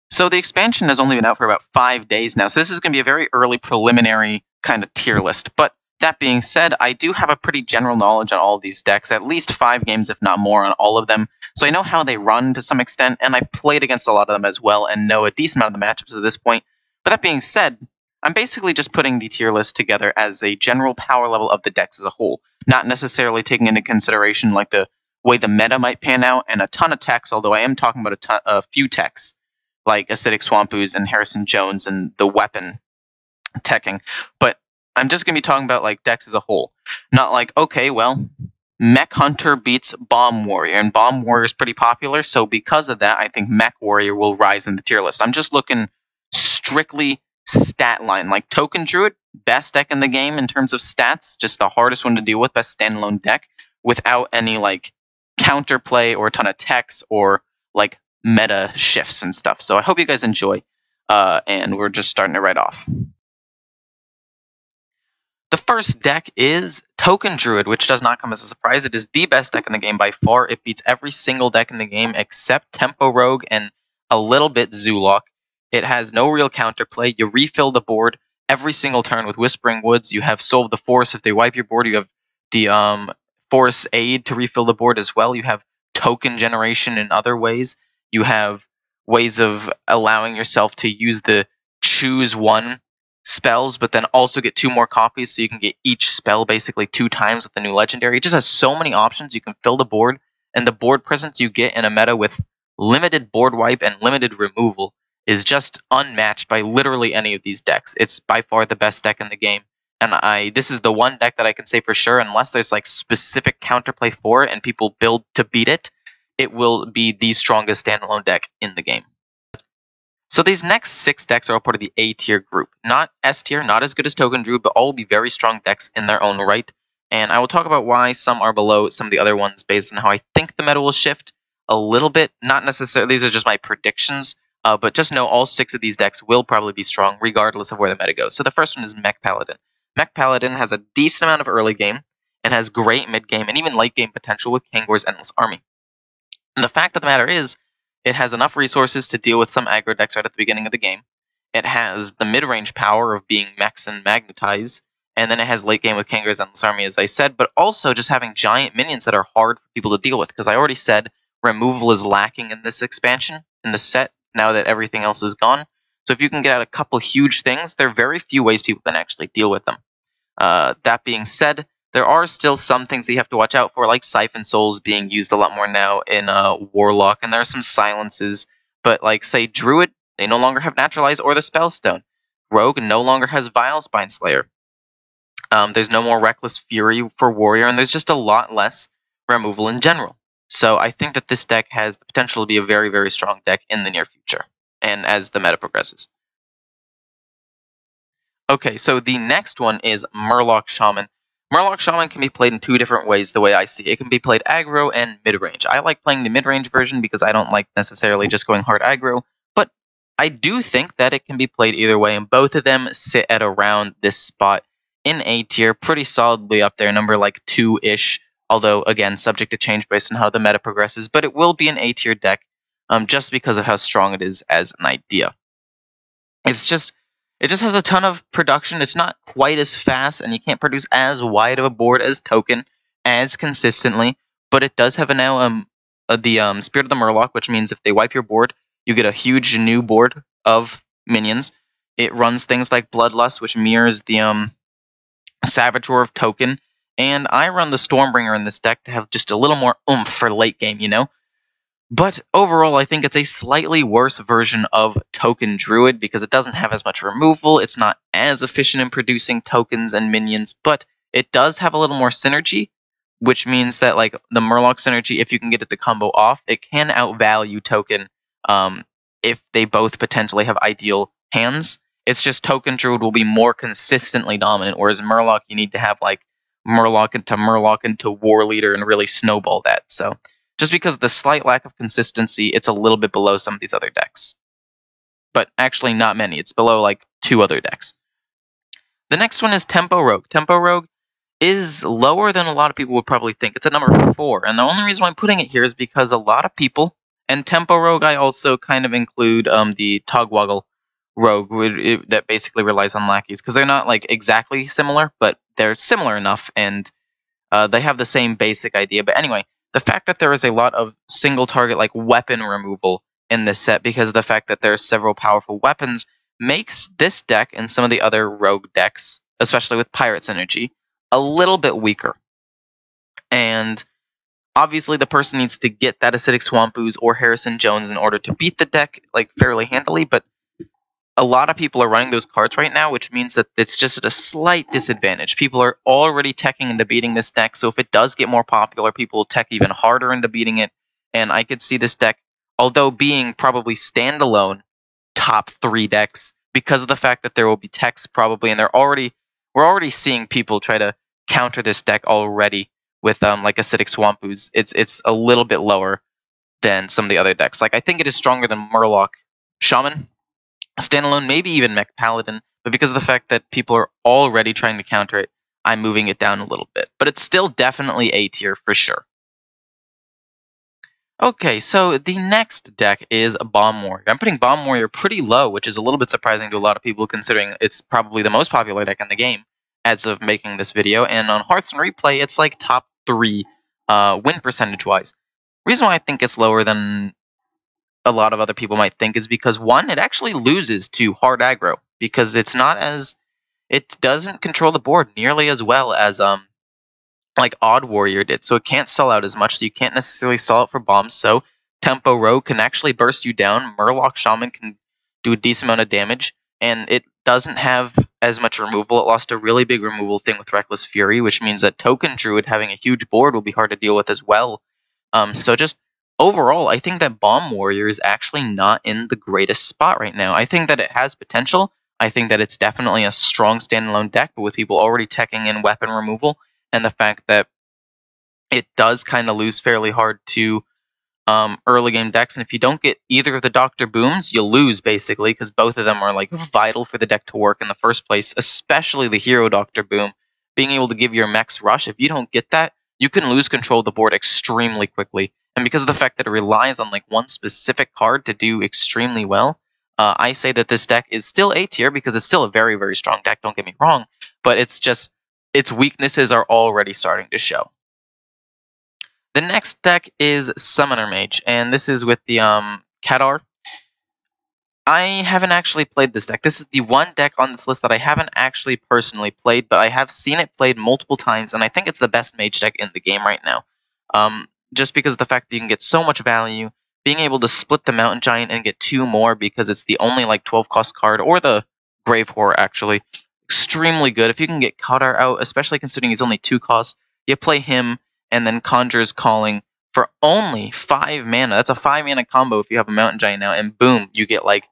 So the expansion has only been out for about 5 days now, so this is going to be a very early preliminary kind of tier list. But that being said, I do have a pretty general knowledge on all of these decks, at least 5 games, if not more, on all of them. So I know how they run to some extent, and I've played against a lot of them as well, and know a decent amount of the matchups at this point. But that being said, I'm basically just putting the tier list together as a general power level of the decks as a whole, not necessarily taking into consideration like the way the meta might pan out, and a ton of techs, although I am talking about a few techs, like Acidic Swampoos and Harrison Jones and the weapon teching. But I'm just going to be talking about like decks as a whole. Not like, okay, well, Mech Hunter beats Bomb Warrior, and Bomb Warrior is pretty popular, so because of that, I think Mech Warrior will rise in the tier list. I'm just looking strictly stat line. Like Token Druid, best deck in the game in terms of stats, just the hardest one to deal with, best standalone deck, without any like counterplay or a ton of techs or like meta shifts and stuff. So I hope you guys enjoy, and we're just starting it right off. The first deck is Token Druid, which does not come as a surprise. It is the best deck in the game by far. It beats every single deck in the game except Tempo Rogue and a little bit Zoolock. It has no real counterplay. You refill the board every single turn with Whispering Woods. You have Soul of the Forest. If they wipe your board, you have the Forest Aid to refill the board as well. You have token generation in other ways. You have ways of allowing yourself to use the choose one spells, but then also get 2 more copies, so you can get each spell basically 2 times with the new legendary. It just has so many options. You can fill the board, and the board presence you get in a meta with limited board wipe and limited removal is just unmatched by literally any of these decks. It's by far the best deck in the game, and this is the one deck that I can say for sure, unless there's like specific counterplay for it and people build to beat it, it will be the strongest standalone deck in the game. So these next 6 decks are all part of the A tier group. Not S tier, not as good as Token Druid, but all will be very strong decks in their own right. And I will talk about why some are below some of the other ones based on how I think the meta will shift a little bit. Not necessarily, these are just my predictions, but just know all 6 of these decks will probably be strong regardless of where the meta goes. So the first one is Mech Paladin. Mech Paladin has a decent amount of early game and has great mid game and even late game potential with Kangor's Endless Army. And the fact of the matter is, it has enough resources to deal with some aggro decks right at the beginning of the game. It has the mid-range power of being Mechs and Magnetize, and then it has late game with Kangor's Endless Army, as I said, but also just having giant minions that are hard for people to deal with, because I already said removal is lacking in this expansion, in the set, now that everything else is gone. So if you can get out a couple huge things, there are very few ways people can actually deal with them. That being said, there are still some things that you have to watch out for, like Siphon Souls being used a lot more now in Warlock, and there are some silences, but like, say, Druid, they no longer have Naturalize or the Spellstone. Rogue no longer has Vile Spine Slayer. There's no more Reckless Fury for Warrior, and there's just a lot less removal in general. So I think that this deck has the potential to be a very, very strong deck in the near future, and as the meta progresses. Okay, so the next one is Murloc Shaman. Murloc Shaman can be played in 2 different ways the way I see it. It can be played aggro and mid-range. I like playing the mid-range version because I don't like necessarily just going hard aggro, but I do think that it can be played either way, and both of them sit at around this spot in A tier, pretty solidly up there, number like 2-ish, although again, subject to change based on how the meta progresses, but it will be an A tier deck just because of how strong it is as an idea. It just has a ton of production. It's not quite as fast, and you can't produce as wide of a board as Token, as consistently, but it does have now the Spirit of the Murloc, which means if they wipe your board, you get a huge new board of minions. It runs things like Bloodlust, which mirrors the Savage Roar of Token, and I run the Stormbringer in this deck to have just a little more oomph for late game, you know? But overall, I think it's a slightly worse version of Token Druid because it doesn't have as much removal, it's not as efficient in producing tokens and minions, but it does have a little more synergy, which means that like the Murloc synergy, if you can get it to combo off, it can outvalue Token if they both potentially have ideal hands. It's just Token Druid will be more consistently dominant, whereas Murloc, you need to have like Murloc into War Leader and really snowball that. So just because of the slight lack of consistency, it's a little bit below some of these other decks. But actually not many. It's below like 2 other decks. The next one is Tempo Rogue. Tempo Rogue is lower than a lot of people would probably think. It's at number 4. And the only reason why I'm putting it here is because a lot of people, And Tempo Rogue, I also kind of include the Togwaggle Rogue that basically relies on lackeys, because they're not like exactly similar, but they're similar enough, and they have the same basic idea. But anyway, the fact that there is a lot of single target like weapon removal in this set because of the fact that there are several powerful weapons makes this deck and some of the other rogue decks, especially with Pirate's Energy, a little bit weaker. And obviously the person needs to get that Acidic Swamp Ooze or Harrison Jones in order to beat the deck like fairly handily, but a lot of people are running those cards right now, which means that it's just at a slight disadvantage. People are already teching into beating this deck, so if it does get more popular, people will tech even harder into beating it. And I could see this deck, although being probably standalone top 3 decks, because of the fact that there will be techs probably, and we're already seeing people try to counter this deck already with like Acidic Swamp Ooze. It's a little bit lower than some of the other decks. Like I think it is stronger than Murloc Shaman. Standalone, maybe even Mech Paladin, but because of the fact that people are already trying to counter it, I'm moving it down a little bit. But it's still definitely A tier for sure. Okay, so the next deck is Bomb Warrior. I'm putting Bomb Warrior pretty low, which is a little bit surprising to a lot of people considering it's probably the most popular deck in the game as of making this video. And on Hearthstone Replay, it's like top 3 win percentage-wise. Reason why I think it's lower than a lot of other people might think is because, one, it actually loses to hard aggro because it doesn't control the board nearly as well as like Odd Warrior did, so it can't stall out as much, so you can't necessarily stall out for bombs. So Tempo Rogue can actually burst you down, Murloc Shaman can do a decent amount of damage, and it doesn't have as much removal. It lost a really big removal thing with Reckless Fury, which means that Token Druid having a huge board will be hard to deal with as well. So just overall, I think that Bomb Warrior is actually not in the greatest spot right now. I think that it has potential. I think that it's definitely a strong standalone deck, but with people already teching in weapon removal, and the fact that it does kind of lose fairly hard to early game decks, and if you don't get either of the Dr. Booms, you lose basically, because both of them are like vital for the deck to work in the first place, especially the Hero Dr. Boom. Being able to give your mechs rush, if you don't get that, you can lose control of the board extremely quickly. And because of the fact that it relies on like one specific card to do extremely well, I say that this deck is still A tier because it's still a very, very strong deck, don't get me wrong, but it's just its weaknesses are already starting to show. The next deck is Summoner Mage, and this is with the Kadar. I haven't actually played this deck. This is the one deck on this list that I haven't actually personally played, but I have seen it played multiple times, and I think it's the best mage deck in the game right now. Just because of the fact that you can get so much value, being able to split the Mountain Giant and get 2 more because it's the only like 12 cost card, or the Grave Horror actually, extremely good. If you can get Kadar out, especially considering he's only 2 costs, you play him and then Conjurer's Calling for only 5 mana. That's a 5 mana combo if you have a Mountain Giant now, and boom, you get like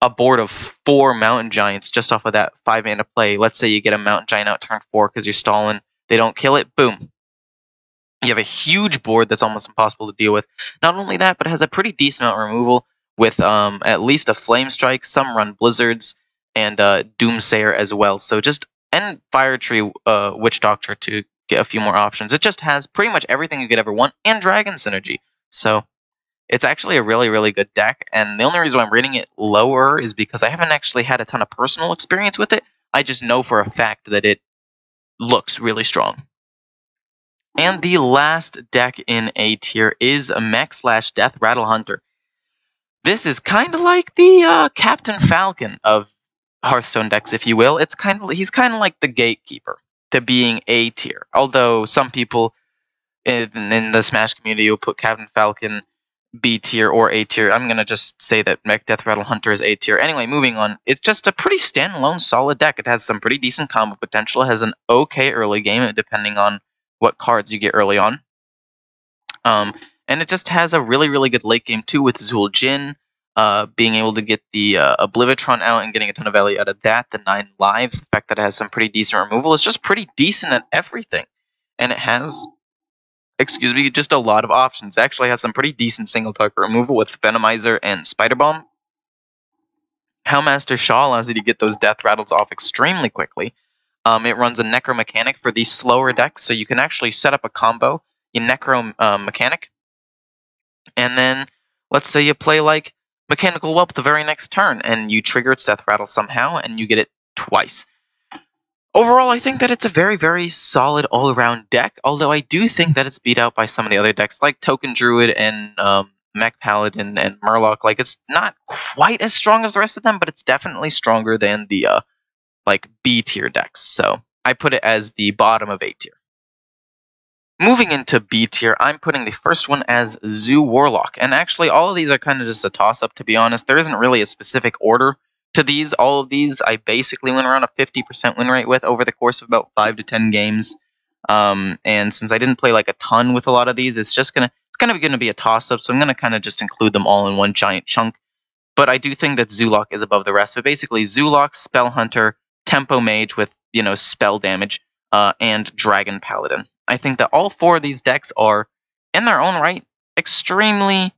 a board of 4 Mountain Giants just off of that 5 mana play. Let's say you get a Mountain Giant out turn 4 because you're stalling. They don't kill it. Boom. You have a huge board that's almost impossible to deal with. Not only that, but it has a pretty decent amount of removal with at least a Flame Strike, some run Blizzards, and Doomsayer as well. So and Fire Tree Witch Doctor to get a few more options. It just has pretty much everything you could ever want, and Dragon Synergy. So it's actually a really, really good deck, and the only reason why I'm rating it lower is because I haven't actually had a ton of personal experience with it. I just know for a fact that it looks really strong. And the last deck in A tier is a Mech/Death Rattle Hunter. This is kind of like the Captain Falcon of Hearthstone decks, if you will. He's kind of like the gatekeeper to being A tier. Although some people in the Smash community will put Captain Falcon B tier or A tier. I'm going to just say that Mech Death Rattle Hunter is A tier. Anyway, moving on. It's just a pretty standalone, solid deck. It has some pretty decent combo potential. It has an okay early game, depending on what cards you get early on. And it just has a really, really good late game, too, with Zul Jin. Being able to get the Oblivitron out and getting a ton of value out of that. The 9 lives. The fact that it has some pretty decent removal. It's just pretty decent at everything. And it has... just a lot of options. It actually has some pretty decent single target removal with Venomizer and Spider Bomb. Hellmaster Shaw allows you to get those death rattles off extremely quickly. It runs a Necro Mechanic for these slower decks, so you can actually set up a combo in Necro Mechanic, and then Let's say you play like Mechanical Whelp the very next turn, and you trigger its Death Rattle somehow, and you get it twice. Overall, I think that it's a very, very solid all-around deck, although I do think that it's beat out by some of the other decks, like Token Druid and Mech Paladin and Murloc. Like, it's not quite as strong as the rest of them, but it's definitely stronger than the like B-tier decks. So I put it as the bottom of A-tier. Moving into B tier, I'm putting the first one as Zoo Warlock. And actually, all of these are kind of just a toss-up, to be honest. There isn't really a specific order to these. All of these I basically went around a 50% win rate with over the course of about 5 to 10 games. And since I didn't play like a ton with a lot of these, it's kind of gonna be a toss-up, so I'm gonna kind of just include them all in one giant chunk. But I do think that Zoolock is above the rest. But basically, Zoolock, Spell Hunter, Tempo Mage with, spell damage, and Dragon Paladin. I think that all 4 of these decks are, in their own right, extremely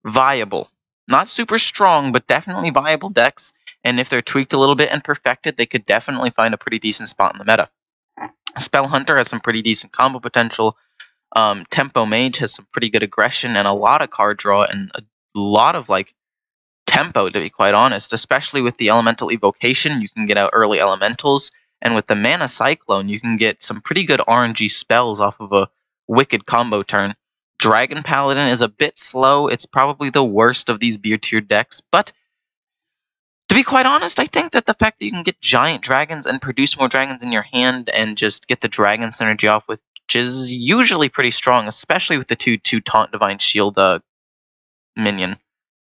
viable. Not super strong, but definitely viable decks. And if they're tweaked a little bit and perfected, they could definitely find a pretty decent spot in the meta. Spell Hunter has some pretty decent combo potential. Tempo Mage has some pretty good aggression and a lot of card draw and a lot of tempo, to be quite honest. Especially with the Elemental Evocation, you can get out early elementals. And with the Mana Cyclone, you can get some pretty good RNG spells off of a wicked combo turn. Dragon Paladin is a bit slow. It's probably the worst of these B-tier decks. But to be quite honest, I think that the fact that you can get giant dragons and produce more dragons in your hand and just get the dragon synergy off, which is usually pretty strong, especially with the 2/2 Taunt Divine Shield minion.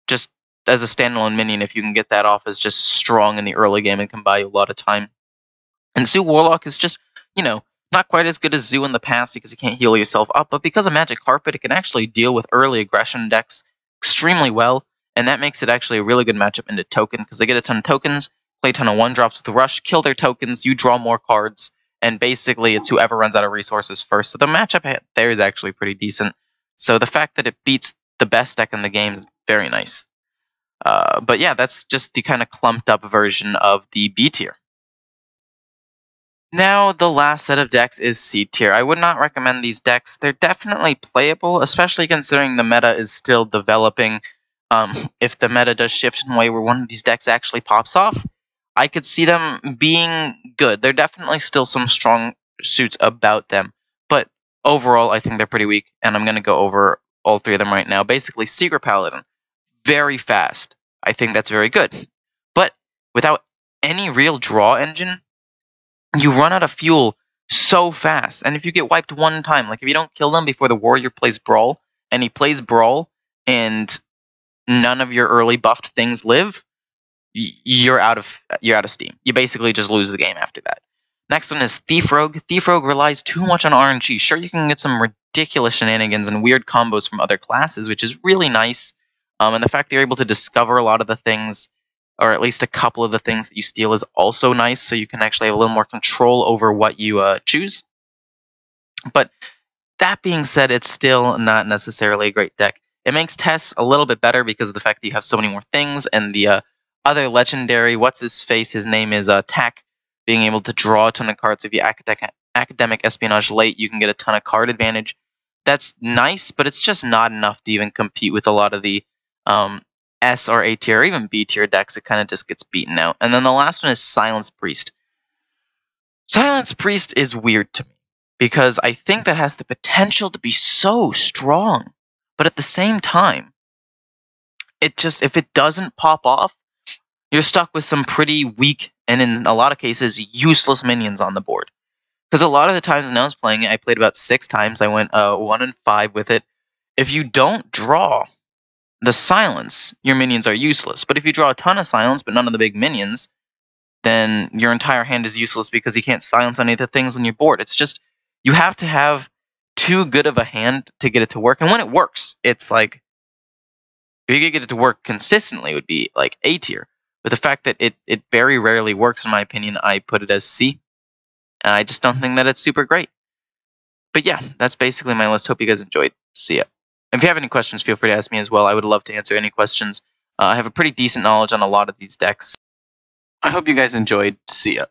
Just as a standalone minion, if you can get that off, is just strong in the early game and can buy you a lot of time. And Zoo Warlock is just, not quite as good as Zoo in the past because you can't heal yourself up, but because of Magic Carpet, it can actually deal with early aggression decks extremely well, and that makes it actually a really good matchup into Token, because they get a ton of tokens, play a ton of 1-drops with Rush, kill their tokens, you draw more cards, and basically it's whoever runs out of resources first. So the matchup there is actually pretty decent. So the fact that it beats the best deck in the game is very nice. But yeah, that's just the kind of clumped up version of the B tier. Now, the last set of decks is C tier. I would not recommend these decks. They're definitely playable, especially considering the meta is still developing. If the meta does shift in a way where one of these decks actually pops off, I could see them being good. There are definitely still some strong suits about them, but overall, I think they're pretty weak, and I'm going to go over all 3 of them right now. Basically, Secret Paladin, very fast. I think that's very good. But without any real draw engine, you run out of fuel so fast. And if you get wiped one time, like if you don't kill them before the warrior plays Brawl, and he plays Brawl, and none of your early buffed things live, you're out of steam. You basically just lose the game after that. Next one is Thief Rogue. Thief Rogue relies too much on RNG. Sure, you can get some ridiculous shenanigans and weird combos from other classes, which is really nice. And the fact that you're able to discover a lot of the things, or at least a couple of the things that you steal, is also nice, so you can actually have a little more control over what you choose. But that being said, it's still not necessarily a great deck. It makes tests a little bit better because of the fact that you have so many more things, and the other legendary, what's-his-face, his name is Tack, being able to draw a ton of cards. If you Academic Espionage late, you can get a ton of card advantage. That's nice, but it's just not enough to even compete with a lot of the S or A tier or even B tier decks. It kind of just gets beaten out. And then the last one is Silence Priest. Silence Priest is weird to me because I think that has the potential to be so strong, but at the same time, if it doesn't pop off, you're stuck with some pretty weak and in a lot of cases useless minions on the board. Because a lot of the times when I was playing it, I played about 6 times. I went 1-5 with it. If you don't draw the silence, your minions are useless. But if you draw a ton of silence, but none of the big minions, then your entire hand is useless because you can't silence any of the things on your board. It's just, you have to have too good of a hand to get it to work. And when it works, it's like, if you could get it to work consistently, it would be like A tier. But the fact that it very rarely works, in my opinion, I put it as C. I just don't think that it's super great. But yeah, that's basically my list. Hope you guys enjoyed. See ya. If you have any questions, feel free to ask me as well. I would love to answer any questions. I have a pretty decent knowledge on a lot of these decks. I hope you guys enjoyed. See ya.